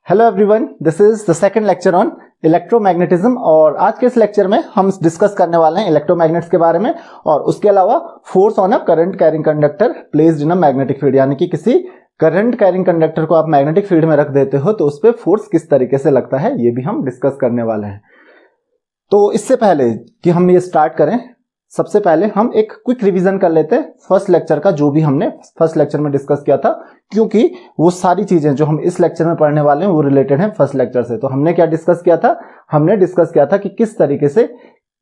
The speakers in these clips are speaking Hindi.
Hello everyone, this is the second lecture on electromagnetism और आज के इस लेक्चर में हम डिस्कस करने वाले हैं इलेक्ट्रोमैग्नेट्स के बारे में और उसके अलावा force on a current carrying conductor placed in a magnetic field, यानी कि किसी करंट कैरिंग कंडक्टर को आप मैग्नेटिक फील्ड में रख देते हो तो उस पर फोर्स किस तरीके से लगता है, ये भी हम डिस्कस करने वाले हैं। तो इससे पहले कि हम ये स्टार्ट करें, सबसे पहले हम एक क्विक रिवीजन कर लेते हैं फर्स्ट लेक्चर का, जो भी हमने फर्स्ट लेक्चर में डिस्कस किया था, क्योंकि वो सारी चीजें जो हम इस लेक्चर में पढ़ने वाले हैं वो रिलेटेड हैं फर्स्ट लेक्चर से। तो हमने क्या डिस्कस किया था? हमने डिस्कस किया था कि किस तरीके से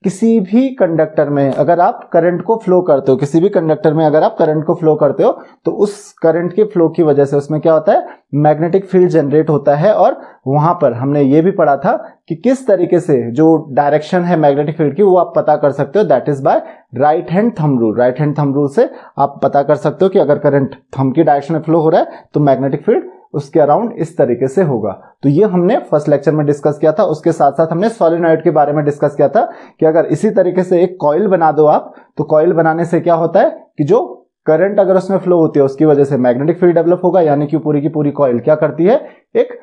किसी भी कंडक्टर में अगर आप करंट को फ्लो करते हो, किसी भी कंडक्टर में अगर आप करंट को फ्लो करते हो तो उस करंट के फ्लो की वजह से उसमें क्या होता है, मैग्नेटिक फील्ड जनरेट होता है। और वहां पर हमने ये भी पढ़ा था कि किस तरीके से जो डायरेक्शन है मैग्नेटिक फील्ड की वो आप पता कर सकते हो, that is by right hand thumb rule. Right hand thumb rule से आप पता कर सकते हो कि अगर करंट थंब की डायरेक्शन में फ्लो हो रहा है तो मैग्नेटिक फील्ड उसके अराउंड इस तरीके से होगा। तो ये हमने फर्स्ट लेक्चर में डिस्कस किया था। उसके साथ साथ हमने सोलेनॉइड के बारे में डिस्कस किया था कि अगर इसी तरीके से एक कॉइल बना दो आप, तो कॉइल बनाने से क्या होता है कि जो करंट अगर उसमें फ्लो होती है उसकी वजह से मैग्नेटिक फील्ड डेवलप होगा, यानी कि पूरी की पूरी कॉइल क्या करती है, एक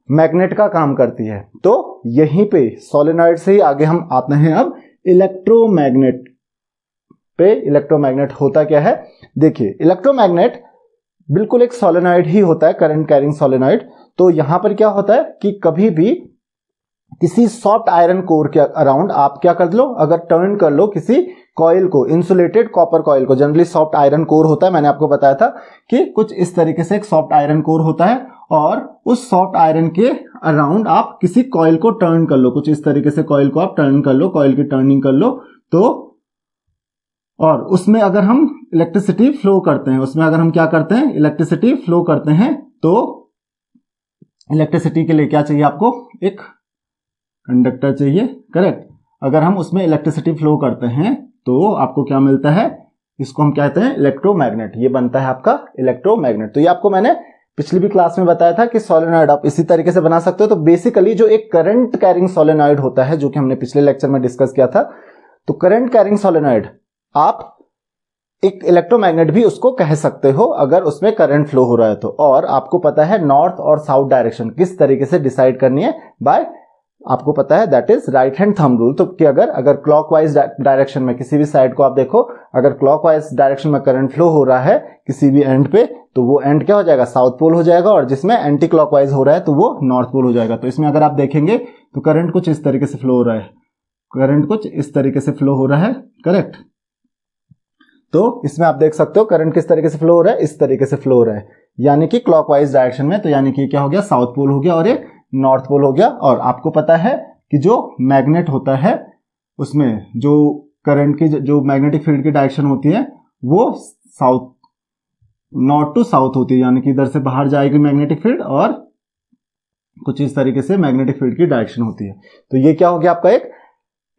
मैग्नेट का काम करती है। तो यहीं पे सोलेनॉइड से ही आगे हम आते हैं अब इलेक्ट्रोमैग्नेट पे। इलेक्ट्रोमैग्नेट होता क्या है, देखिए इलेक्ट्रोमैग्नेट बिल्कुल एक सोलेनॉइड ही होता है, करंट कैरिंग सोलेनॉइड। तो यहां पर क्या होता है कि कभी भी किसी सॉफ्ट आयरन कोर के अराउंड आप क्या कर लो, अगर टर्न कर लो किसी कॉइल को, इंसुलेटेड कॉपर कॉइल को, जनरली सॉफ्ट आयरन कोर होता है, मैंने आपको बताया था कि कुछ इस तरीके से एक सॉफ्ट आयरन कोर होता है और उस सॉफ्ट आयरन के अराउंड आप किसी कॉइल को टर्न कर लो, कुछ इस तरीके से कॉइल को आप टर्न कर लो, कॉइल की टर्निंग कर लो। तो और उसमें अगर हम इलेक्ट्रिसिटी फ्लो करते हैं, उसमें अगर हम क्या करते हैं, इलेक्ट्रिसिटी फ्लो करते हैं, तो इलेक्ट्रिसिटी के लिए क्या चाहिए आपको, एक कंडक्टर चाहिए, करेक्ट। अगर हम उसमें इलेक्ट्रिसिटी फ्लो करते हैं तो आपको क्या मिलता है, इसको हम कहते हैं इलेक्ट्रोमैग्नेट। ये बनता है आपका इलेक्ट्रोमैग्नेट। तो ये आपको मैंने पिछली भी क्लास में बताया था कि सोलेनॉइड आप इसी तरीके से बना सकते हो। तो बेसिकली जो एक करंट कैरिंग सोलेनॉइड होता है, जो कि हमने पिछले लेक्चर में डिस्कस किया था, तो करंट कैरिंग सोलेनॉइड आप एक इलेक्ट्रोमैग्नेट भी उसको कह सकते हो अगर उसमें करंट फ्लो हो रहा है तो। और आपको पता है नॉर्थ और साउथ डायरेक्शन किस तरीके से डिसाइड करनी है, बाय आपको पता है that is right hand thumb rule. तो कि अगर क्लॉकवाइज डायरेक्शन में किसी भी साइड को आप देखो, अगर क्लॉकवाइज डायरेक्शन में करंट फ्लो हो रहा है किसी भी एंड पे, तो वो एंड क्या हो जाएगा, साउथ पोल हो जाएगा, और जिसमें एंटी क्लॉकवाइज हो रहा है तो वो नॉर्थ पोल हो जाएगा। तो इसमें अगर आप देखेंगे तो करंट कुछ इस तरीके से फ्लो हो रहा है, करंट कुछ इस तरीके से फ्लो हो रहा है, करेक्ट। तो इसमें आप देख सकते हो करंट किस तरीके से फ्लो हो रहा है, इस तरीके से फ्लो हो रहा है, यानी कि क्लॉकवाइज डायरेक्शन में। तो यानी कि क्या हो गया, साउथ पोल हो गया और एक नॉर्थ पोल हो गया। और आपको पता है कि जो मैग्नेट होता है उसमें जो करंट की जो मैग्नेटिक फील्ड की डायरेक्शन होती है वो साउथ, नॉर्थ टू साउथ होती है, यानी कि इधर से बाहर जाएगी मैग्नेटिक फील्ड और कुछ इस तरीके से मैग्नेटिक फील्ड की डायरेक्शन होती है। तो ये क्या हो गया, आपका एक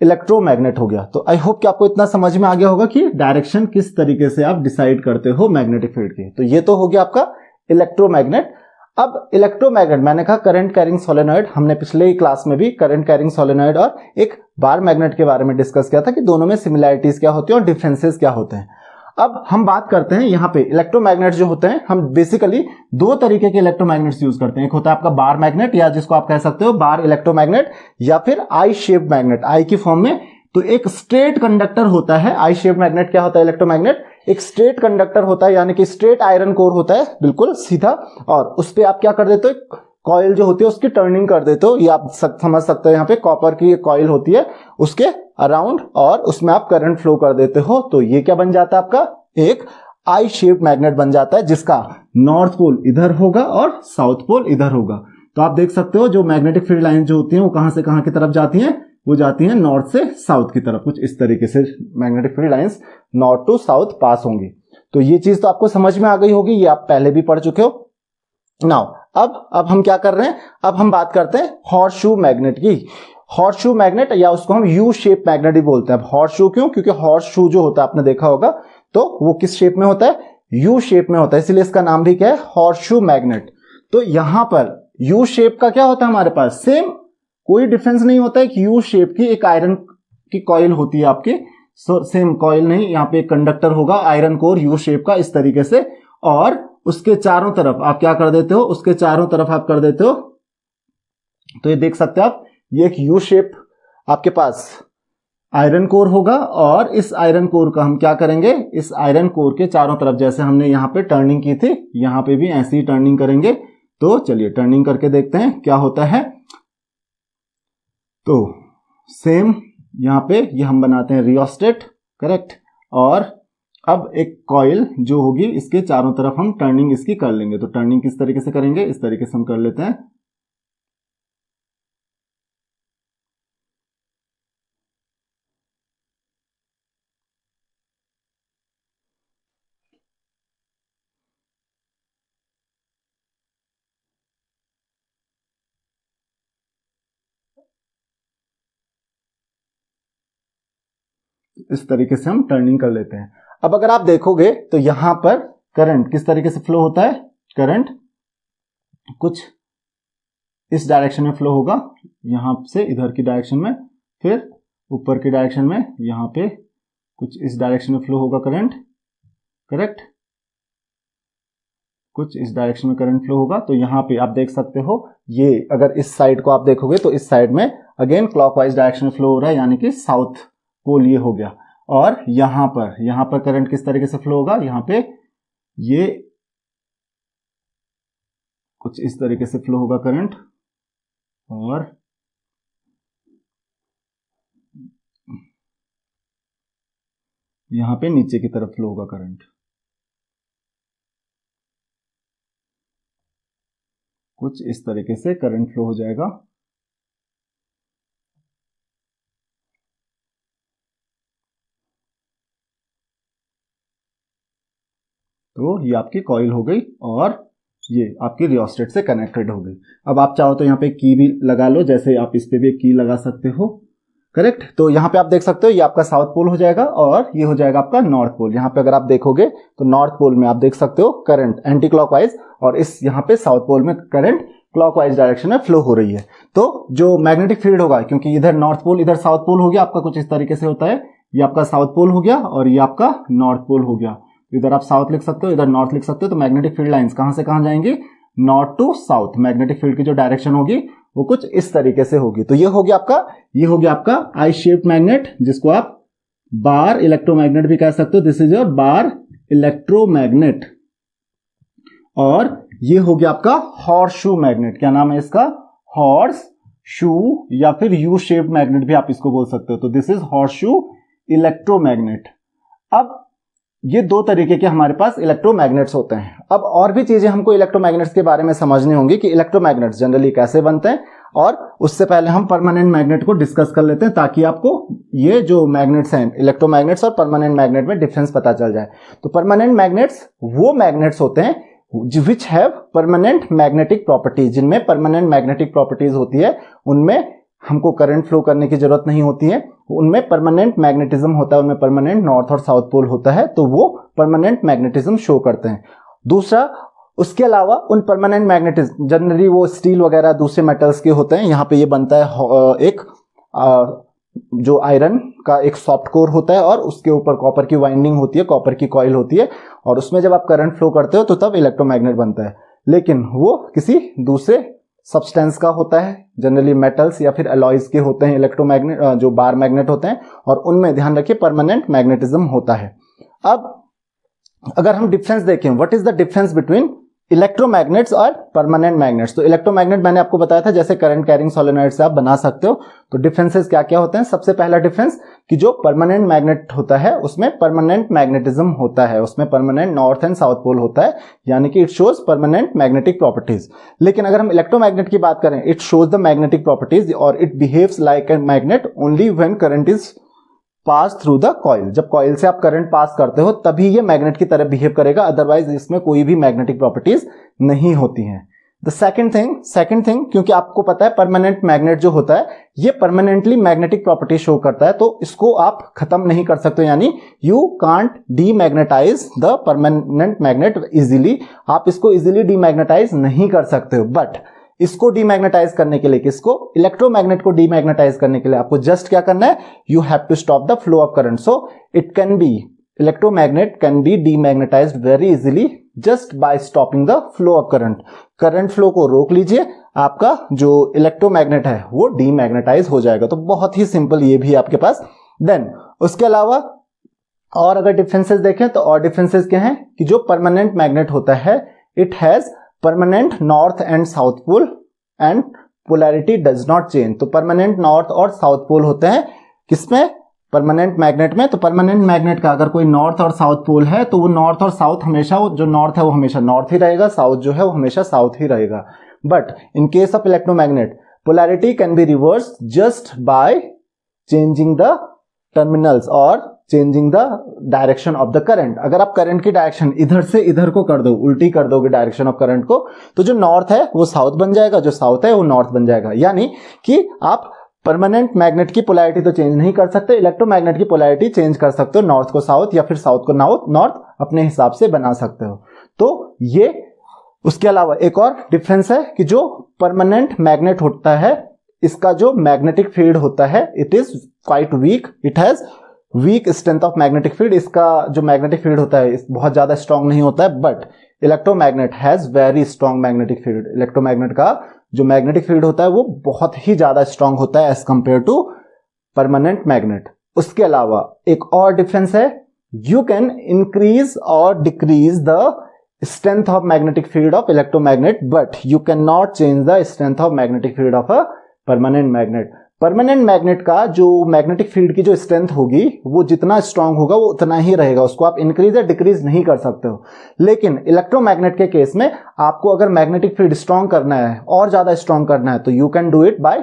इलेक्ट्रोमैग्नेट हो गया। तो आई होप कि आपको इतना समझ में आ गया होगा कि डायरेक्शन किस तरीके से आप डिसाइड करते हो मैग्नेटिक फील्ड की। तो ये तो हो गया आपका इलेक्ट्रोमैग्नेट। अब इलेक्ट्रोमैग्नेट, मैंने कहा करंट कैरिंग सोलेनॉइड, हमने पिछले ही क्लास में भी करंट कैरिंग सोलेनॉइड और एक बार मैग्नेट के बारे में डिस्कस किया था कि दोनों में सिमिलैरिटीज क्या होती है और डिफरेंसेस क्या होते हैं। अब हम बात करते हैं यहाँ पे इलेक्ट्रोमैग्नेट जो होते हैं, हम बेसिकली दो तरीके के इलेक्ट्रोमैग्नेट्स यूज करते हैं। एक होता है आपका बार मैग्नेट, या जिसको आप कह सकते हो बार इलेक्ट्रोमैग्नेट, या फिर आई शेप मैग्नेट, आई की फॉर्म में। तो एक स्ट्रेट कंडक्टर होता है आई शेप मैग्नेट। क्या होता है इलेक्ट्रोमैग्नेट, एक स्ट्रेट कंडक्टर होता है, यानी कि स्ट्रेट आयरन कोर होता है, बिल्कुल सीधा, और उस पर आप क्या कर देते हो, कॉइल जो होती है उसकी टर्निंग कर देते हो। ये आप समझ सकते हो, यहाँ पे कॉपर की कॉइल होती है उसके अराउंड, और उसमें आप करंट फ्लो कर देते हो। तो ये क्या बन जाता है, आपका एक आई शेप मैग्नेट बन जाता है, जिसका नॉर्थ पोल इधर होगा और साउथ पोल इधर होगा। तो आप देख सकते हो जो मैग्नेटिक फील्ड लाइन जो होती है वो कहां से कहां की तरफ जाती हैं, वो जाती हैं नॉर्थ से साउथ की तरफ। कुछ इस तरीके से magnetic field lines north to south पास होंगी। तो ये चीज तो आपको समझ में आ गई होगी, ये आप पहले भी पढ़ चुके हो। नाउ अब हम क्या कर रहे हैं, अब हम बात करते हैं हॉर्सशू मैग्नेट की। हॉर्सशू मैग्नेट, या उसको हम यू शेप मैग्नेट भी बोलते हैं। अब हॉर्सशू क्यों, क्योंकि हॉर्सशू जो होता है आपने देखा होगा तो वो किस शेप में होता है, यू शेप में होता है, इसलिए इसका नाम भी क्या है, हॉर्सशू मैग्नेट। तो यहां पर यू शेप का क्या होता है हमारे पास, सेम, कोई डिफरेंस नहीं होता है कि यू शेप की एक आयरन की कॉइल होती है आपके, सेम कॉइल नहीं, यहाँ पे एक कंडक्टर होगा आयरन कोर यू शेप का इस तरीके से, और उसके चारों तरफ आप क्या कर देते हो, उसके चारों तरफ आप कर देते हो तो ये देख सकते हैं आप, ये एक यू शेप आपके पास आयरन कोर होगा और इस आयरन कोर का हम क्या करेंगे, इस आयरन कोर के चारों तरफ जैसे हमने यहाँ पे टर्निंग की थी, यहाँ पे भी ऐसी ही टर्निंग करेंगे। तो चलिए टर्निंग करके देखते हैं क्या होता है। तो सेम यहाँ पे ये हम बनाते हैं रियोस्टेट, करेक्ट। और अब एक कॉइल जो होगी इसके चारों तरफ हम टर्निंग इसकी कर लेंगे। तो टर्निंग किस तरीके से करेंगे, इस तरीके से हम कर लेते हैं। इस तरीके से हम टर्निंग कर लेते हैं। अब अगर आप देखोगे तो यहां पर करंट किस तरीके से फ्लो होता है, करंट कुछ इस डायरेक्शन में फ्लो होगा, यहां से इधर की डायरेक्शन में, फिर ऊपर की डायरेक्शन में, यहां पे कुछ इस डायरेक्शन में फ्लो होगा करंट, करेक्ट। कुछ इस डायरेक्शन में करंट फ्लो होगा। तो यहां पे आप देख सकते हो, ये अगर इस साइड को आप देखोगे तो इस साइड में अगेन क्लॉकवाइज डायरेक्शन में फ्लो हो रहा है, यानी कि साउथ पोल ये हो गया। और यहां पर करंट किस तरीके से फ्लो होगा, यहां पे ये कुछ इस तरीके से फ्लो होगा करंट, और यहां पे नीचे की तरफ फ्लो होगा करंट, कुछ इस तरीके से करंट फ्लो हो जाएगा। तो ये आपकी कॉइल हो गई और ये आपकी रियोस्टेट से कनेक्टेड हो गई। अब आप चाहो तो यहाँ पे की भी लगा लो, जैसे आप इस पे भी की लगा सकते हो, करेक्ट। तो यहाँ पे आप देख सकते हो ये आपका साउथ पोल हो जाएगा और ये हो जाएगा आपका नॉर्थ पोल। यहाँ पे अगर आप देखोगे तो नॉर्थ पोल में आप देख सकते हो करंट एंटी क्लॉकवाइज, और इस यहाँ पे साउथ पोल में करंट क्लॉकवाइज डायरेक्शन में फ्लो हो रही है। तो जो मैग्नेटिक फील्ड होगा, क्योंकि इधर नॉर्थ पोल इधर साउथ पोल हो गया आपका, कुछ इस तरीके से होता है, ये आपका साउथ पोल हो गया और ये आपका नॉर्थ पोल हो गया। इधर आप साउथ लिख सकते हो, इधर नॉर्थ लिख सकते हो। तो मैग्नेटिक फील्ड लाइंस कहां से कहां जाएंगी, north to south. Magnetic field की जो डायरेक्शन होगी वो कुछ इस तरीके से होगी। तो ये हो गया आपका आई शेप्ड मैग्नेट, जिसको आप बार इलेक्ट्रोमैग्नेट भी कह सकते हो। This is your bar electromagnet. और ये हो गया आपका हॉर्स शू मैग्नेट। क्या नाम है इसका, हॉर्स शू, या फिर यू शेप्ड मैग्नेट भी आप इसको बोल सकते हो। तो this is horse shoe electromagnet. अब ये दो तरीके के हमारे पास इलेक्ट्रोमैग्नेट्स होते हैं। अब और भी चीजें हमको इलेक्ट्रोमैग्नेट्स के बारे में समझनी होंगी कि इलेक्ट्रोमैग्नेट्स जनरली कैसे बनते हैं, और उससे पहले हम परमानेंट मैग्नेट को डिस्कस कर लेते हैं, ताकि आपको ये जो मैग्नेट्स हैं इलेक्ट्रोमैग्नेट्स और परमानेंट मैग्नेट में डिफरेंस पता चल जाए। तो परमानेंट मैग्नेट्स वो मैग्नेट्स होते हैं which have permanent magnetic properties, जिनमें परमानेंट मैग्नेटिक प्रॉपर्टीज होती है, उनमें हमको करंट फ्लो करने की जरूरत नहीं होती है, उनमें परमानेंट मैग्नेटिज्म होता है, उनमें परमानेंट नॉर्थ और साउथ पोल होता है, तो वो परमानेंट मैग्नेटिज्म शो करते हैं। दूसरा, उसके अलावा उन परमानेंट मैग्नेटिज्म जनरली वो स्टील वगैरह दूसरे मेटल्स के होते हैं। यहाँ पे ये बनता है एक जो आयरन का एक सॉफ्ट कोर होता है और उसके ऊपर कॉपर की वाइंडिंग होती है, कॉपर की कॉइल होती है, और उसमें जब आप करंट फ्लो करते हो तो तब इलेक्ट्रोमैग्नेट बनता है। लेकिन वो किसी दूसरे सब्सटेंस का होता है, जनरली मेटल्स या फिर अलॉयज के होते हैं इलेक्ट्रोमैग्नेट, जो बार मैग्नेट होते हैं, और उनमें ध्यान रखिए परमानेंट मैग्नेटिज्म होता है। अब अगर हम डिफरेंस देखें, what is the difference between electromagnets और परमानेंट मैग्नेट्स। तो इलेक्ट्रोमैग्नेट मैंने आपको बताया था जैसे करंट कैरिंग सोलेनॉइड से आप बना सकते हो। तो डिफरेंसेस क्या क्या होते हैं, सबसे पहला डिफरेंस कि जो परमानेंट मैग्नेट होता है उसमें परमानेंट मैग्नेटिज्म होता है, उसमें permanent north and south pole होता है, यानी कि it shows permanent magnetic properties. लेकिन अगर हम इलेक्ट्रोमैग्नेट की बात करें, it shows the magnetic properties और it behaves like a magnet only when current is pass through the coil. जब कॉइल से आप करंट पास करते हो तभी ये मैग्नेट की तरह बिहेव करेगा, अदरवाइज इसमें कोई भी मैग्नेटिक प्रॉपर्टीज नहीं होती हैं। द सेकंड थिंग, क्योंकि आपको पता है परमानेंट मैग्नेट जो होता है ये परमानेंटली मैग्नेटिक प्रॉपर्टी शो करता है, तो इसको आप खत्म नहीं कर सकते, यानी you can't demagnetise the permanent magnet easily. आप इसको इजीली डीमैग्नेटाइज नहीं कर सकते हो। बट इसको डीमैग्नेटाइज करने के लिए, किसको, इलेक्ट्रोमैग्नेट को डीमैग्नेटाइज करने के लिए आपको जस्ट क्या करना है, you have to stop the flow of current. So it can be electromagnet can be demagnetized very easily just by stopping the flow of current. Current flow को रोक लीजिए, आपका जो इलेक्ट्रोमैग्नेट है वो डीमैग्नेटाइज हो जाएगा। तो बहुत ही सिंपल ये भी आपके पास। देन उसके अलावा और अगर डिफरेंसेस देखें तो और डिफरेंसेस क्या हैं कि जो परमानेंट मैग्नेट होता है it has permanent north and south pole and polarity does not change. तो परमानेंट नॉर्थ और साउथ पोल होते हैं किसमें? परमानेंट मैग्नेट में। तो परमानेंट मैग्नेट का अगर कोई नॉर्थ और साउथ पोल है तो वो नॉर्थ और साउथ हमेशा, वो जो नॉर्थ है वो हमेशा नॉर्थ ही रहेगा, साउथ जो है वो हमेशा साउथ ही रहेगा। But in case of electromagnet polarity can be reverse just by changing the terminals और changing the direction of the current. अगर आप करंट की डायरेक्शन इधर से इधर को कर दो, उल्टी कर दोगे डायरेक्शन ऑफ करंट को, तो जो नॉर्थ है वो साउथ बन जाएगा, जो साउथ है वो नॉर्थ बन जाएगा। यानी कि आप परमानेंट मैग्नेट की पोलैरिटी तो चेंज नहीं कर सकते, इलेक्ट्रोमैग्नेट की पोलैरिटी चेंज कर सकते हो, नॉर्थ को साउथ या फिर साउथ को नॉर्थ अपने हिसाब से बना सकते हो। तो ये उसके अलावा एक और डिफरेंस है कि जो परमानेंट मैग्नेट होता है इसका जो मैग्नेटिक फील्ड होता है it is quite weak, it has weak strength of magnetic field. इसका जो मैग्नेटिक फील्ड होता है बहुत ज्यादा स्ट्रांग नहीं होता है। But electromagnet has very strong magnetic field. Electromagnet का जो मैग्नेटिक फील्ड होता है वो बहुत ही ज्यादा स्ट्रांग होता है as compare to permanent magnet. उसके अलावा एक और डिफरेंस है, यू कैन इंक्रीज और decrease the strength of magnetic field of electromagnet but you cannot change the strength of magnetic field of a permanent magnet। Permanent magnet का जो मैग्नेटिक फील्ड की जो स्ट्रेंथ होगी वो जितना स्ट्रांग होगा वो उतना ही रहेगा, उसको आप इंक्रीज या डिक्रीज नहीं कर सकते हो। लेकिन इलेक्ट्रोमैग्नेट के केस में आपको अगर मैग्नेटिक फील्ड स्ट्रांग करना है और ज्यादा स्ट्रांग करना है तो you can do it by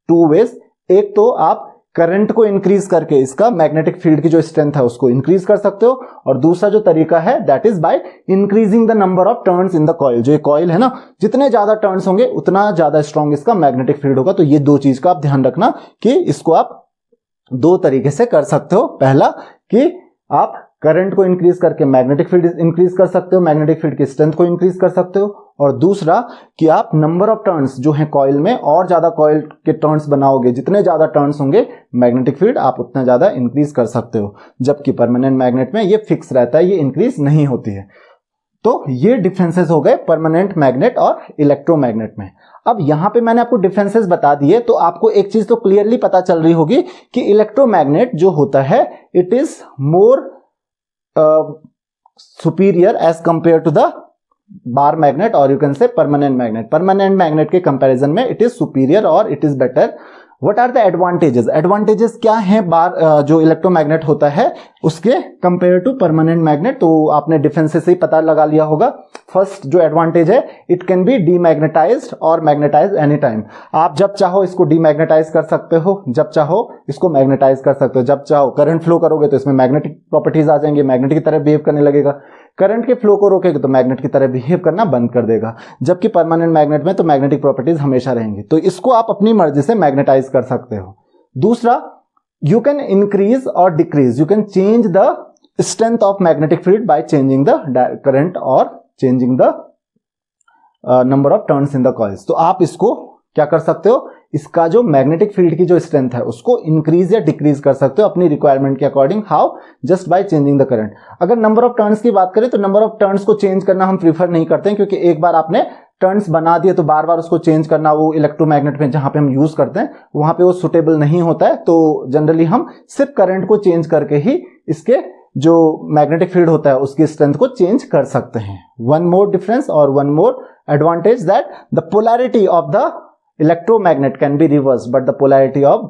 two ways. एक तो आप करंट को इंक्रीज करके इसका मैग्नेटिक फील्ड की जो स्ट्रेंथ है उसको इंक्रीज कर सकते हो, और दूसरा जो तरीका है that is by increasing the number of turns in the coil. जो ये कॉइल है ना, जितने ज्यादा टर्न्स होंगे उतना ज्यादा स्ट्रांग इसका मैग्नेटिक फील्ड होगा। तो ये दो चीज का आप ध्यान रखना कि इसको आप दो तरीके से कर सकते हो। पहला कि आप करंट को इंक्रीज करके मैग्नेटिक फील्ड इंक्रीज कर सकते हो, मैग्नेटिक फील्ड की स्ट्रेंथ को इंक्रीज कर सकते हो, और दूसरा कि आप नंबर ऑफ टर्न्स जो है कॉइल में और ज्यादा कॉइल के टर्न्स बनाओगे, जितने ज्यादा टर्न्स होंगे मैग्नेटिक फील्ड आप उतना ज्यादा इंक्रीज कर सकते हो। जबकि परमानेंट मैग्नेट में ये फिक्स रहता है, ये इंक्रीज नहीं होती है। तो ये डिफरेंसेस हो गए परमानेंट मैग्नेट और इलेक्ट्रोमैग्नेट में। अब यहां पे मैंने आपको डिफरेंसेस बता दिए तो आपको एक चीज तो क्लियरली पता चल रही होगी कि इलेक्ट्रोमैग्नेट जो होता है it is more superior as compare to the bar magnet और you can say permanent magnet. Permanent magnet के कंपैरिजन में इट इज सुपीरियर और it is better. What are the advantages? Advantages क्या है जो इलेक्ट्रोमैग्नेट होता है उसके कंपेयर टू परमानेंट मैग्नेट? तो आपने डिफरेंसेस से ही पता लगा लिया होगा। फर्स्ट जो एडवांटेज है, इट कैन बी डीमैग्नेटाइज्ड और मैग्नेटाइज्ड एनी टाइम। आप जब चाहो इसको डीमैग्नेटाइज कर सकते हो, जब चाहो इसको मैग्नेटाइज कर सकते हो। जब चाहो करंट फ्लो करोगे तो इसमें मैग्नेटिक प्रॉपर्टीज आ जाएंगे, मैग्नेट की तरह बिहेव करने लगेगा। करंट के फ्लो को रोकेगा तो मैग्नेट की तरह बिहेव करना बंद कर देगा। जबकि परमानेंट मैग्नेट में तो मैग्नेटिक प्रॉपर्टीज हमेशा रहेंगी। तो इसको आप अपनी मर्जी से मैग्नेटाइज कर सकते हो। दूसरा, यू कैन इंक्रीज और decrease, you can change the strength of magnetic field by changing the current और changing the number of turns in the coils. तो आप इसको क्या कर सकते हो, इसका जो मैग्नेटिक फील्ड की जो स्ट्रेंथ है उसको इंक्रीज या डिक्रीज कर सकते हो अपनी रिक्वायरमेंट के according. How? Just by changing the current. अगर नंबर ऑफ टर्न्स की बात करें तो नंबर ऑफ टर्न्स को चेंज करना हम प्रीफर नहीं करते हैं, क्योंकि एक बार आपने टर्न्स बना दिए तो बार बार उसको चेंज करना वो इलेक्ट्रोमैग्नेट में जहां पे हम यूज करते हैं वहां पे वो सुटेबल नहीं होता है। तो जनरली हम सिर्फ करंट को चेंज करके ही इसके जो मैग्नेटिक फील्ड होता है उसकी स्ट्रेंथ को चेंज कर सकते हैं। वन मोर डिफरेंस और one more advantage that the polarity of the electromagnet can be reverse but the polarity of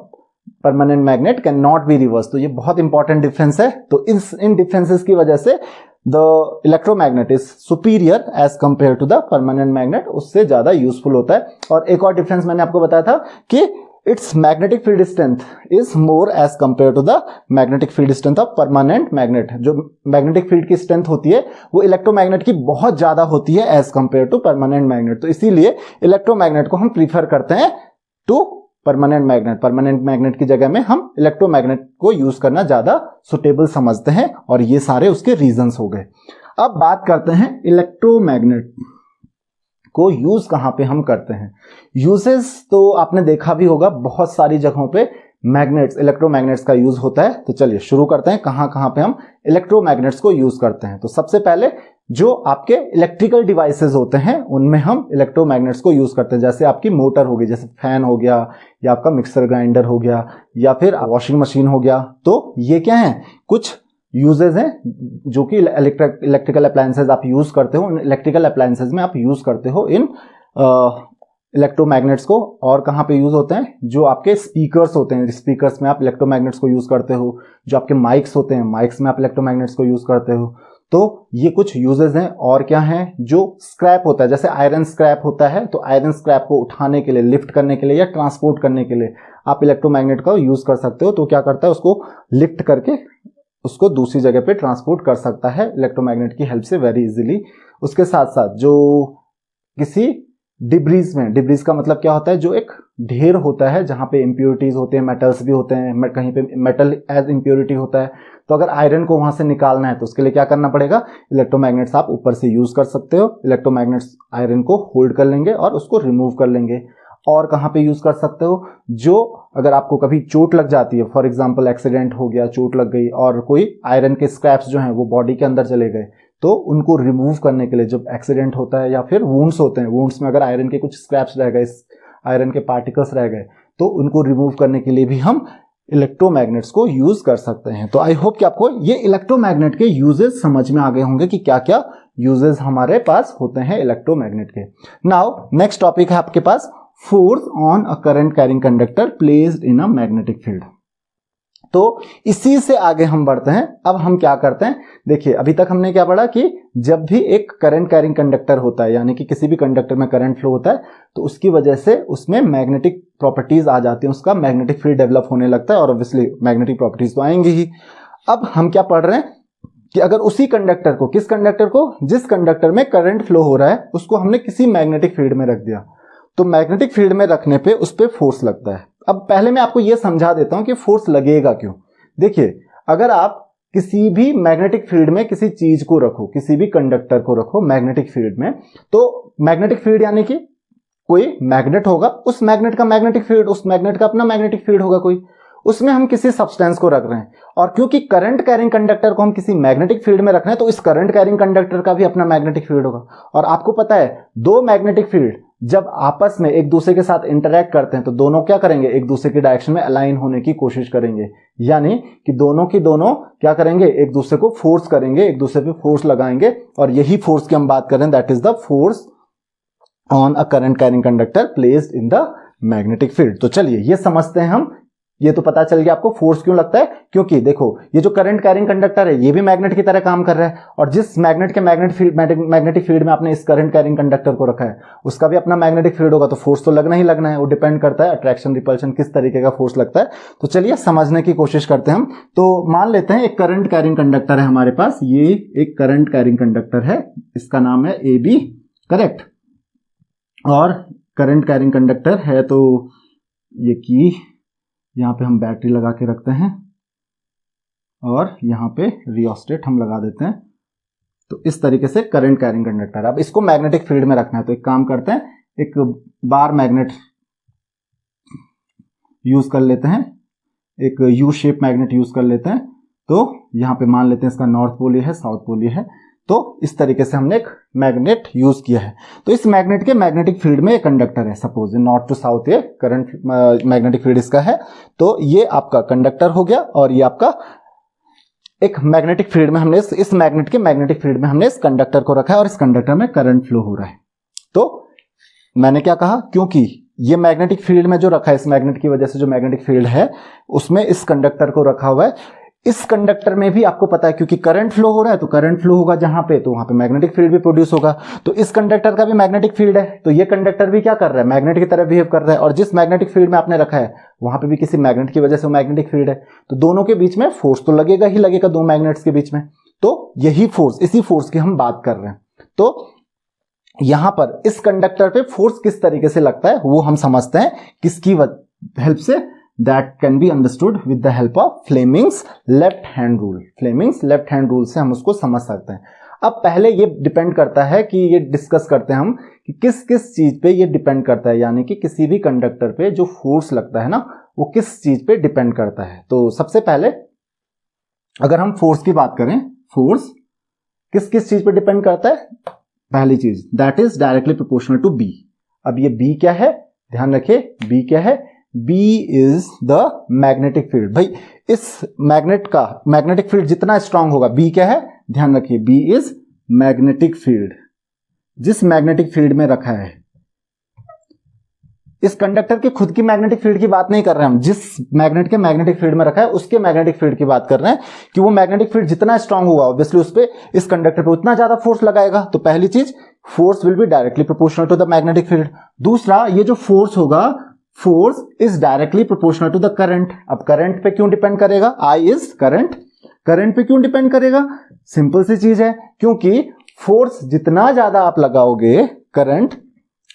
permanent magnet can not be reverse. तो ये बहुत इंपॉर्टेंट डिफरेंस है। तो इन डिफरेंसेस की वजह से the electromagnet is superior as compare to the permanent magnet, उससे ज्यादा यूजफुल होता है। और एक और डिफरेंस मैंने आपको बताया था कि it's magnetic field strength is more as compare to the magnetic field strength of permanent magnet. जो मैग्नेटिक फील्ड की स्ट्रेंथ होती है वो इलेक्ट्रोमैग्नेट की बहुत ज्यादा होती है as compare to permanent magnet. तो इसीलिए इलेक्ट्रोमैग्नेट को हम प्रीफर करते हैं to permanent magnet. Permanent magnet की जगह में हम इलेक्ट्रोमैग्नेट को यूज करना ज्यादा सुटेबल समझते हैं, और ये सारे उसके रीजंस हो गए। अब बात करते हैं इलेक्ट्रोमैग्नेट को यूज कहां पे हम करते हैं। यूजेस तो आपने देखा भी होगा, बहुत सारी जगहों पे मैग्नेट्स, इलेक्ट्रोमैग्नेट्स का यूज होता है। तो चलिए शुरू करते हैं, कहां कहां पे हम इलेक्ट्रोमैग्नेट्स को यूज करते हैं। तो सबसे पहले जो आपके इलेक्ट्रिकल डिवाइसेस होते हैं उनमें हम इलेक्ट्रोमैग्नेट्स को यूज करते हैं, जैसे आपकी मोटर हो गई, जैसे फैन हो गया, या आपका मिक्सर ग्राइंडर हो गया, या फिर वॉशिंग मशीन हो गया। तो ये क्या है, कुछ यूजेस हैं जो कि इलेक्ट्रिकल अप्लायंसेस आप यूज करते हो, इलेक्ट्रिकल अप्लायंसेस में आप यूज करते हो इन इलेक्ट्रोमैग्नेट्स को। और कहाँ पे यूज होते हैं, जो आपके स्पीकर्स होते हैं, स्पीकर्स में आप इलेक्ट्रोमैग्नेट्स को यूज करते हो। जो आपके माइक्स होते हैं, माइक्स में आप इलेक्ट्रोमैग्नेट्स को यूज करते हो। तो ये कुछ यूजेस हैं। और क्या है, जो स्क्रैप होता है, जैसे आयरन स्क्रैप होता है, तो आयरन स्क्रैप को उठाने के लिए, लिफ्ट करने के लिए या ट्रांसपोर्ट करने के लिए आप इलेक्ट्रोमैग्नेट का यूज कर सकते हो। तो क्या करता है, उसको लिफ्ट करके उसको दूसरी जगह पे ट्रांसपोर्ट कर सकता है इलेक्ट्रोमैग्नेट की हेल्प से वेरी इजीली। उसके साथ साथ जो किसी डिब्रीज में, डिब्रीज का मतलब क्या होता है, जो एक ढेर होता है जहां पे इंप्योरिटीज होते हैं, मेटल्स भी होते हैं, कहीं पे मेटल एज इंप्योरिटी होता है। तो अगर आयरन को वहां से निकालना है तो उसके लिए क्या करना पड़ेगा, इलेक्ट्रोमैग्नेट्स आप ऊपर से यूज कर सकते हो। इलेक्ट्रोमैग्नेट्स आयरन को होल्ड कर लेंगे और उसको रिमूव कर लेंगे। और कहां पे यूज कर सकते हो, जो अगर आपको कभी चोट लग जाती है, फॉर एग्जांपल एक्सीडेंट हो गया, चोट लग गई और कोई आयरन के स्क्रैप्स जो हैं वो बॉडी के अंदर चले गए, तो उनको रिमूव करने के लिए, जब एक्सीडेंट होता है या फिर वुंड्स होते हैं, वुंड्स में अगर आयरन के कुछ स्क्रैप्स रह गए, आयरन के पार्टिकल्स रह गए, तो उनको रिमूव करने के लिए भी हम इलेक्ट्रोमैग्नेट्स को यूज कर सकते हैं। तो आई होप कि आपको ये इलेक्ट्रोमैग्नेट के यूजेस समझ में आ गए होंगे कि क्या क्या यूजेस हमारे पास होते हैं इलेक्ट्रोमैग्नेट के। नाउ नेक्स्ट टॉपिक है आपके पास, force on a current carrying conductor placed in a magnetic field. तो इसी से आगे हम बढ़ते हैं। अब हम क्या करते हैं, देखिए अभी तक हमने क्या पढ़ा कि जब भी एक करंट कैरिंग कंडक्टर होता है, यानी कि किसी भी कंडक्टर में करंट फ्लो होता है, तो उसकी वजह से उसमें मैग्नेटिक प्रॉपर्टीज आ जाती हैं, उसका मैग्नेटिक फील्ड डेवलप होने लगता है, और ऑब्वियसली मैग्नेटिक प्रॉपर्टीज तो आएंगी ही। अब हम क्या पढ़ रहे हैं कि अगर उसी कंडक्टर को, किस कंडक्टर को, जिस कंडक्टर में करंट फ्लो हो रहा है, उसको हमने किसी मैग्नेटिक फील्ड में रख दिया, तो मैग्नेटिक फील्ड में रखने पे उस पर फोर्स लगता है। अब पहले मैं आपको यह समझा देता हूं कि फोर्स लगेगा क्यों। देखिए, अगर आप किसी भी मैग्नेटिक फील्ड में किसी चीज को रखो, किसी भी कंडक्टर को रखो मैग्नेटिक फील्ड में, तो मैग्नेटिक फील्ड यानी कि कोई मैग्नेट होगा, उस मैग्नेट का मैग्नेटिक फील्ड, उस मैग्नेट का अपना मैग्नेटिक फील्ड होगा कोई, उसमें हम किसी सब्सटेंस को रख रहे हैं। और क्योंकि करंट कैरिंग कंडक्टर को हम किसी मैग्नेटिक फील्ड में रख रहे हैं, तो इस करंट कैरिंग कंडक्टर का भी अपना मैग्नेटिक फील्ड होगा। और आपको पता है, दो मैग्नेटिक फील्ड जब आपस में एक दूसरे के साथ इंटरैक्ट करते हैं, तो दोनों क्या करेंगे, एक दूसरे की डायरेक्शन में अलाइन होने की कोशिश करेंगे, यानी कि दोनों की दोनों क्या करेंगे, एक दूसरे को फोर्स करेंगे, एक दूसरे पे फोर्स लगाएंगे। और यही फोर्स की हम बात करें, that is the force on a current carrying conductor placed in the magnetic field. तो चलिए ये समझते हैं हम। ये तो पता चल गया आपको फोर्स क्यों लगता है, क्योंकि देखो ये जो करंट कैरिंग कंडक्टर है ये भी मैग्नेट की तरह काम कर रहा है, और जिस मैग्नेट के मैग्नेटिक फील्ड में आपने इस करंट कैरिंग कंडक्टर को रखा है, उसका भी अपना मैग्नेटिक फील्ड होगा, तो फोर्स तो लगना ही लगना है। वो डिपेंड करता है अट्रैक्शन रिपल्शन किस तरीके का फोर्स लगता है। तो चलिए समझने की कोशिश करते हैं हम। तो मान लेते हैं एक करंट कैरिंग कंडक्टर है हमारे पास, ये एक करंट कैरिंग कंडक्टर है, इसका नाम है AB, करेक्ट। और करंट कैरिंग कंडक्टर है, तो ये की यहाँ पे हम बैटरी लगा के रखते हैं और यहाँ पे रियोस्टेट हम लगा देते हैं। तो इस तरीके से करंट कैरिंग कंडक्टर। अब इसको मैग्नेटिक फील्ड में रखना है, तो एक काम करते हैं, एक बार मैग्नेट यूज कर लेते हैं, एक यू शेप मैग्नेट यूज कर लेते हैं। तो यहाँ पे मान लेते हैं इसका नॉर्थ पोल ये है, साउथ पोल ये है। तो इस तरीके से हमने एक मैग्नेट यूज किया है। तो इस मैग्नेट के मैग्नेटिक फील्ड में एक कंडक्टर है, सपोज नॉर्थ टू साउथ ये करंट मैग्नेटिक फील्ड इसका है। तो ये आपका कंडक्टर हो गया, और ये आपका एक मैग्नेटिक फील्ड में हमने इस मैग्नेट के मैग्नेटिक फील्ड में हमने इस कंडक्टर को रखा है, और इस कंडक्टर में करंट फ्लो हो रहा है। तो मैंने क्या कहा, क्योंकि ये मैग्नेटिक फील्ड में जो रखा है, इस मैग्नेट की वजह से जो मैग्नेटिक फील्ड है उसमें इस कंडक्टर को रखा हुआ है। इस कंडक्टर में भी आपको पता है, क्योंकि करंट फ्लो हो रहा है, तो करंट फ्लो होगा जहां पे, तो वहां पे मैग्नेटिक फील्ड भी प्रोड्यूस होगा। तो इस कंडक्टर का भी मैग्नेटिक फील्ड है, तो ये कंडक्टर भी क्या कर रहा है, मैग्नेट की तरह बिहेव कर रहा है। और जिस मैग्नेटिक फील्ड में आपने रखा है वहां पे भी किसी मैग्नेट की वजह से मैग्नेटिक फील्ड है, तो दोनों के बीच में फोर्स तो लगेगा ही लगेगा, दो मैग्नेट्स के बीच में। तो यही फोर्स, इसी फोर्स की हम बात कर रहे हैं। तो यहां पर इस कंडक्टर पे फोर्स किस तरीके से लगता है वो हम समझते हैं, किसकी हेल्प से, that can be understood with the help of Fleming's left hand rule। Fleming's left hand rule से हम उसको समझ सकते हैं। अब पहले ये डिपेंड करता है कि ये डिस्कस करते हैं हम कि किस किस चीज पे ये डिपेंड करता है, यानी कि किसी भी कंडक्टर पे जो फोर्स लगता है ना, वो किस चीज पे डिपेंड करता है। तो सबसे पहले अगर हम फोर्स की बात करें, फोर्स किस किस चीज पे डिपेंड करता है? पहली चीज that is directly proportional to B. अब ये बी क्या है, ध्यान रखिए बी क्या है, B is the magnetic field. भाई इस मैग्नेट का मैग्नेटिक फील्ड जितना स्ट्रांग होगा, बी क्या है, ध्यान रखिए बी इज मैग्नेटिक फील्ड। जिस मैग्नेटिक फील्ड में रखा है, इस कंडक्टर की खुद की मैग्नेटिक फील्ड की बात नहीं कर रहे हैं हम, जिस मैग्नेट के मैग्नेटिक फील्ड में रखा है उसके मैग्नेटिक फील्ड की बात कर रहे हैं कि वो मैग्नेटिक फील्ड जितना स्ट्रांग होगा ऑब्वियसली उस पे, इस कंडक्टर पे उतना ज्यादा फोर्स लगाएगा। तो पहली चीज force will be directly proportional to the magnetic field. दूसरा, ये जो फोर्स होगा, force is directly proportional to the current. अब करंट पे क्यों डिपेंड करेगा? I is current. करंट पे क्यों डिपेंड करेगा? सिंपल सी चीज है, क्योंकि फोर्स जितना ज्यादा आप लगाओगे, करंट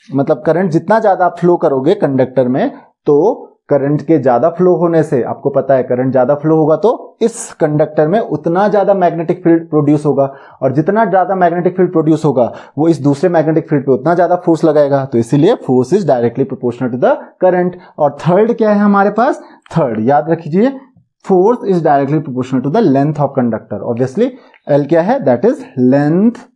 मतलब करंट जितना ज्यादा आप फ्लो करोगे कंडक्टर में, तो करंट के ज्यादा फ्लो होने से, आपको पता है करंट ज्यादा फ्लो होगा तो इस कंडक्टर में उतना ज्यादा मैग्नेटिक फील्ड प्रोड्यूस होगा, और जितना ज्यादा मैग्नेटिक फील्ड प्रोड्यूस होगा वो इस दूसरे मैग्नेटिक फील्ड पे उतना ज्यादा फोर्स लगाएगा। तो इसीलिए force is directly proportional to the current. और थर्ड क्या है हमारे पास? थर्ड याद रखिए, force is directly proportional to the length of conductor. Obviously L क्या है? That is length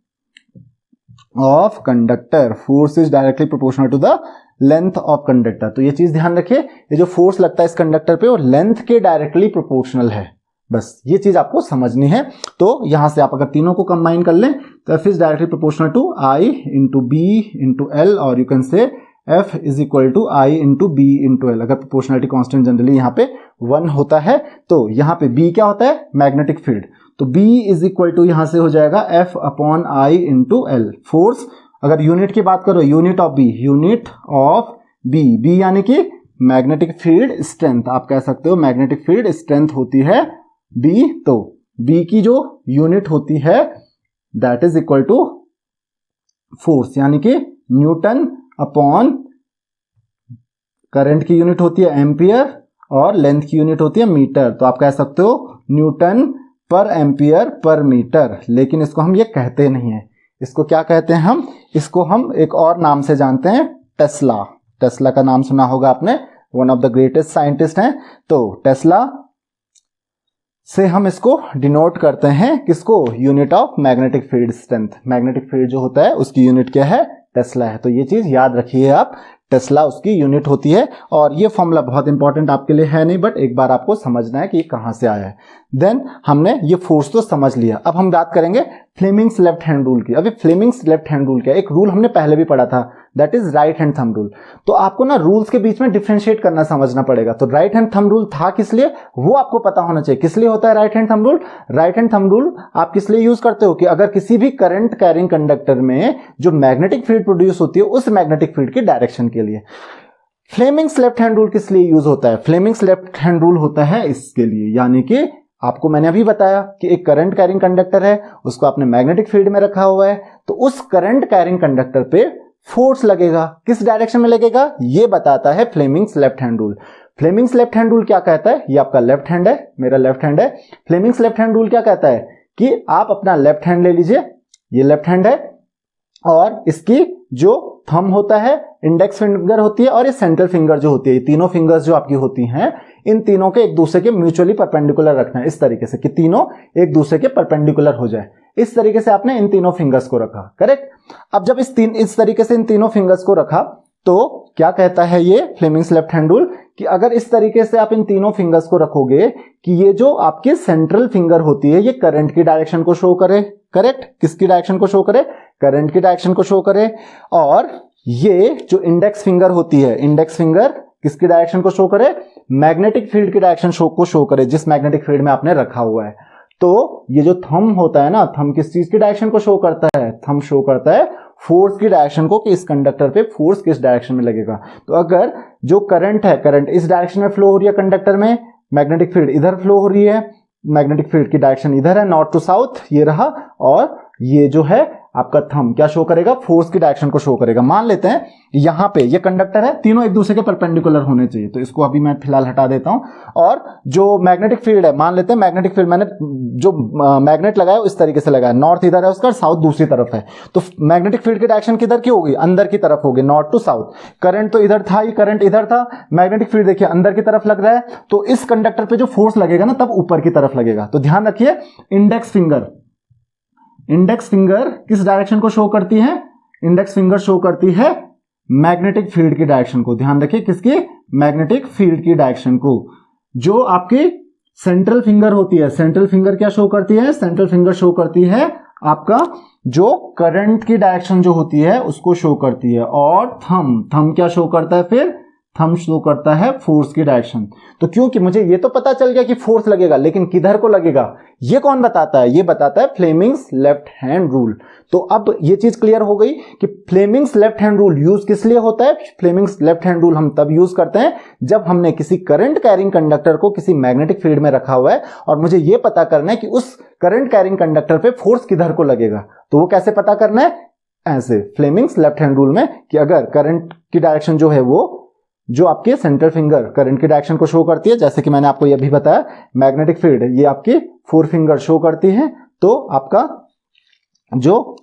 of conductor. Force is directly proportional to the length of conductor. तो ये चीज ध्यान रखिए, ये जो फोर्स लगता है इस कंडक्टर पे वो लेंथ के डायरेक्टली प्रोपोर्शनल है। बस ये चीज आपको समझनी है। तो यहां से आप अगर तीनों को कंबाइन कर लें तो F is directly proportional to I into B into L, और you can say F is equal to I into B into L. अगर प्रोपोर्शनलिटी कांस्टेंट जनरली यहाँ पे 1 होता है तो यहाँ पे बी क्या होता है? Magnetic field. तो B इज इक्वल टू यहां से हो जाएगा F upon I into L. Force अगर यूनिट की बात करो, unit of B, unit of B यानी कि मैग्नेटिक फील्ड स्ट्रेंथ, आप कह सकते हो मैग्नेटिक फील्ड स्ट्रेंथ होती है B। तो B की जो यूनिट होती है that is equal to force यानी कि न्यूटन अपॉन, करंट की यूनिट होती है एम्पियर और लेंथ की यूनिट होती है मीटर। तो आप कह सकते हो न्यूटन पर एम्पियर पर मीटर। लेकिन इसको हम ये कहते नहीं है, इसको क्या कहते हैं हम? इसको हम एक और नाम से जानते हैं, टेस्ला। टेस्ला का नाम सुना होगा आपने, one of the greatest scientist हैं। तो टेस्ला से हम इसको डिनोट करते हैं, किसको? Unit of magnetic field strength. Magnetic field जो होता है उसकी यूनिट क्या है? टेस्ला है। तो ये चीज याद रखिए आप, टेस्ला उसकी यूनिट होती है। और ये फॉर्मूला बहुत इंपॉर्टेंट आपके लिए है नहीं, बट एक बार आपको समझना है कि ये कहां से आया है। देन हमने ये फोर्स तो समझ लिया, अब हम बात करेंगे फ्लेमिंग्स लेफ्ट हैंड रूल की। अभी फ्लेमिंग्स लेफ्ट हैंड रूल क्या? एक रूल हमने पहले भी पढ़ा था, that is right hand thumb rule. तो आपको ना रूल्स के बीच में डिफरेंशिएट करना समझना पड़ेगा। तो राइट हैंड थंब रूल था किस लिए, वो आपको पता होना चाहिए। किस लिए होता है right hand thumb rule? Right hand thumb rule आप किस लिए यूज करते हो कि अगर किसी भी करंट कैरिंग कंडक्टर में जो मैग्नेटिक फील्ड प्रोड्यूस होती है उस मैग्नेटिक फील्ड की डायरेक्शन के लिए। फ्लेमिंग्स लेफ्ट हैंड रूल किस लिए यूज होता है? फ्लेमिंग्स लेफ्ट हैंड रूल होता है इसके लिए, यानी कि आपको मैंने अभी बताया कि एक करंट कैरिंग कंडक्टर है, उसको आपने मैग्नेटिक फील्ड में रखा हुआ है, तो उस करंट कैरिंग कंडक्टर पे फोर्स लगेगा। किस डायरेक्शन में लगेगा ये बताता है Fleming's left hand rule. Fleming's left hand rule क्या कहता है? ये आपका लेफ्ट हैंड है, मेरा लेफ्ट हैंड है। फ्लेमिंग्स लेफ्ट हैंड रूल क्या कहता है कि आप अपना लेफ्ट हैंड ले लीजिए, ये लेफ्ट हैंड है, और इसकी जो थंब होता है, इंडेक्स फिंगर होती है, और ये सेंट्रल फिंगर जो होती है, ये तीनों फिंगर्स जो आपकी होती हैं, इन तीनों के एक दूसरे के म्यूचुअली परपेंडिकुलर रखना है, इस तरीके से कि तीनों एक दूसरे के परपेंडिकुलर हो जाए। इस तरीके से आपने इन तीनों फिंगर्स को रखा, करेक्ट। अब जब इस तरीके से इन तीनों फिंगर्स को रखा तो क्या कहता है ये फ्लेमिंग्स लेफ्ट हैंड रूल कि अगर इस तरीके से आप इन तीनों फिंगर्स को रखोगे कि ये जो आपकी सेंट्रल फिंगर होती है ये करंट की डायरेक्शन को शो करे, करेक्ट। किसकी डायरेक्शन को शो करे? करंट की डायरेक्शन को शो करे। और ये जो इंडेक्स फिंगर होती है, इंडेक्स फिंगर किसकी डायरेक्शन को शो करे? मैग्नेटिक फील्ड की डायरेक्शन को शो करे, जिस मैग्नेटिक फील्ड में आपने रखा हुआ है। तो ये जो थंब होता है ना, थंब किस चीज की डायरेक्शन को शो करता है? थंब शो करता है फोर्स की डायरेक्शन को, कि इस कंडक्टर पे फोर्स किस डायरेक्शन में लगेगा। तो अगर जो करंट है, करंट इस डायरेक्शन में फ्लो हो रही है कंडक्टर में, मैग्नेटिक फील्ड इधर फ्लो हो रही है, मैग्नेटिक फील्ड की डायरेक्शन इधर है, नॉर्थ टू साउथ ये रहा, और ये जो है आपका थंब क्या शो करेगा, फोर्स की डायरेक्शन को शो करेगा। मान लेते हैं यहां पे ये कंडक्टर है, तीनों एक दूसरे के परपेंडिकुलर होने चाहिए, तो इसको अभी मैं फिलहाल हटा देता हूं। और जो मैग्नेटिक फील्ड है, मान लेते हैं मैग्नेटिक फील्ड मैंने जो मैग्नेट लगाया इस तरीके से लगाया, नॉर्थ इधर है उसका, साउथ दूसरी तरफ है, तो मैग्नेटिक फील्ड की डायरेक्शन किधर की होगी, अंदर की तरफ होगी, नॉर्थ टू साउथ। करंट तो इधर था, ये करंट इधर था, मैग्नेटिक फील्ड देखिए अंदर की तरफ लग रहा है, तो इस कंडक्टर पे जो फोर्स लगेगा ना तब ऊपर की तरफ लगेगा। तो ध्यान रखिए इंडेक्स फिंगर किस डायरेक्शन को शो करती है, इंडेक्स फिंगर शो करती है मैग्नेटिक फील्ड की डायरेक्शन को। ध्यान रखिए किसकी, मैग्नेटिक फील्ड की डायरेक्शन को। जो आपकी सेंट्रल फिंगर होती है, सेंट्रल फिंगर क्या शो करती है, सेंट्रल फिंगर शो करती है आपका जो करंट की डायरेक्शन जो होती है उसको शो करती है। और थंब क्या शो करता है, फिर थंब शो करता है फोर्स की डायरेक्शन। तो क्योंकि मुझे ये तो पता चल गया कि फोर्स लगेगा, लेकिन किधर को लगेगा ये कौन बताता है, ये बताता है फ्लेमिंग्स लेफ्ट हैंड रूल। तो अब ये चीज क्लियर हो गई कि Fleming's left hand rule use किस लिए होता है। फ्लेमिंग्स लेफ्ट हैंड रूल हम तब यूज करते हैं जब हमने किसी करंट कैरिंग कंडक्टर को किसी मैग्नेटिक फील्ड में रखा हुआ है और मुझे ये पता करना है कि उस करंट कैरिंग कंडक्टर पे फोर्स किधर को लगेगा। तो वो कैसे पता करना है, ऐसे फ्लेमिंग्स लेफ्ट हैंड रूल में, कि अगर करंट की डायरेक्शन जो है वो जो आपके सेंट्रल फिंगर करंट की डायरेक्शन को शो करती है, जैसे कि मैंने आपको ये भी बताया मैग्नेटिक फील्ड ये आपकी 4 फिंगर शो करती है, तो आपका जो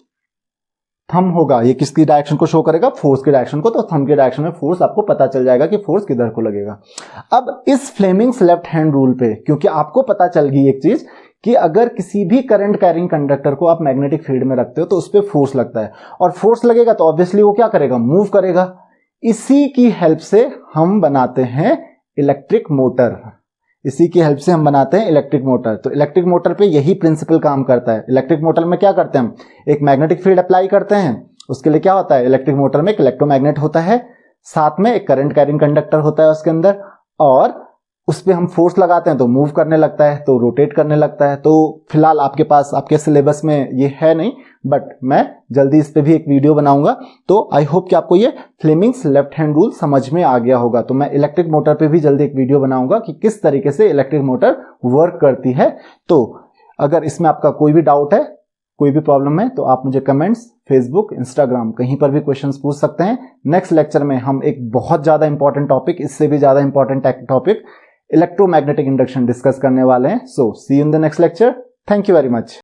थंब होगा ये किसकी डायरेक्शन को शो करेगा, फोर्स की डायरेक्शन को। तो थंब की डायरेक्शन में फोर्स आपको पता चल जाएगा कि फोर्स किधर को लगेगा। अब इस फ्लेमिंग्स लेफ्ट हैंड रूल पे, क्योंकि आपको पता चल गई एक चीज कि अगर किसी भी करंट कैरिंग कंडक्टर को आप मैग्नेटिक फील्ड में रखते हो तो उस पर फोर्स लगता है, और फोर्स लगेगा तो ऑब्वियसली वो क्या करेगा, मूव करेगा। इसी की हेल्प से हम बनाते हैं इलेक्ट्रिक मोटर, इसी की हेल्प से हम बनाते हैं इलेक्ट्रिक मोटर। तो इलेक्ट्रिक मोटर पे यही प्रिंसिपल काम करता है। इलेक्ट्रिक मोटर में क्या करते हैं हम, एक मैग्नेटिक फील्ड अप्लाई करते हैं, उसके लिए क्या होता है, इलेक्ट्रिक मोटर में एक इलेक्ट्रोमैग्नेट होता है, साथ में एक करंट कैरिंग कंडक्टर होता है उसके अंदर, और उस पर हम फोर्स लगाते हैं तो मूव करने लगता है, तो रोटेट करने लगता है। तो फिलहाल आपके पास आपके सिलेबस में ये है नहीं, बट मैं जल्दी इस पे भी एक वीडियो बनाऊंगा। तो आई होप कि आपको ये फ्लेमिंग्स लेफ्ट हैंड रूल समझ में आ गया होगा। तो मैं इलेक्ट्रिक मोटर पे भी जल्दी एक वीडियो बनाऊंगा कि किस तरीके से इलेक्ट्रिक मोटर वर्क करती है। तो अगर इसमें आपका कोई भी डाउट है, कोई भी प्रॉब्लम है, तो आप मुझे कमेंट्स, फेसबुक, इंस्टाग्राम कहीं पर भी क्वेश्चंस पूछ सकते हैं। नेक्स्ट लेक्चर में हम एक बहुत ज्यादा इंपॉर्टेंट टॉपिक, इससे भी ज्यादा important topic electromagnetic induction discuss करने वाले हैं। So see you in the next lecture. Thank you very much.